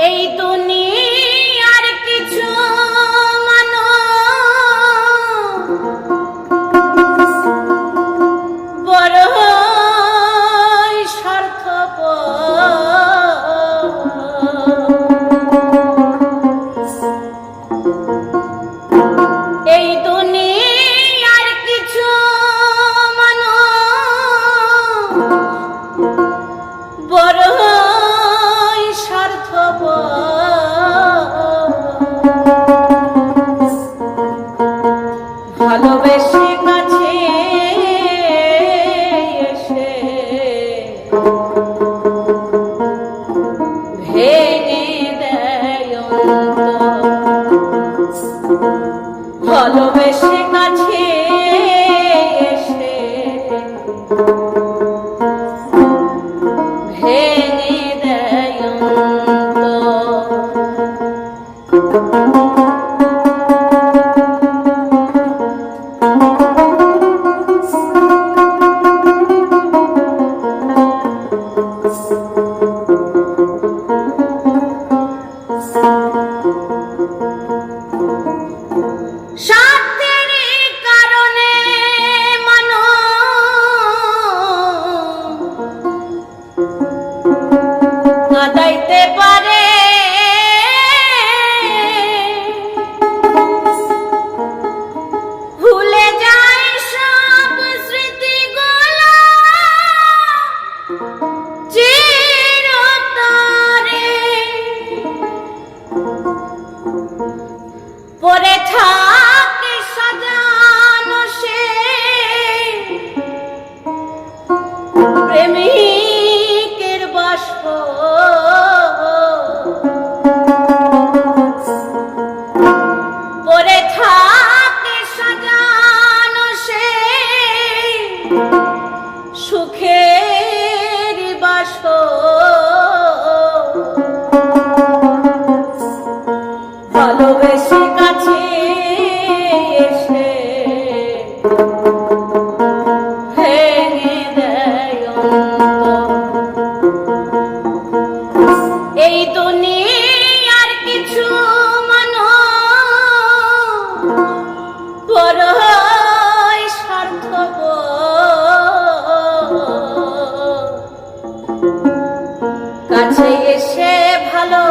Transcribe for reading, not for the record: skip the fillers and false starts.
এই দুনিয়ার কিছু বড়ই স্বার্থপর। এই দুনিয়ার কিছু বড়ই স্বার্থপর। ভালোবেসে কাছে এসে ভেঙে দেয় অন্তর। ভালোবেসে কাছে এসে ভেঙে দেয় অন্তর। স্বার্থের কারণে মানুষ কাঁদাইতে পারে, ভুলে যায় সব স্মৃতিগুলো চিরতরে। পরে থাকে সাজানো সে প্রেমিকের বাসর। পরে থাকে সাজানো সে সুখের বাসর। ভালোবেসে কাছে এসে ভেঙে দেয় অন্তর। এই দুনিয়ার কিছু বড়ই স্বার্থপর। কাছে এসে ভালো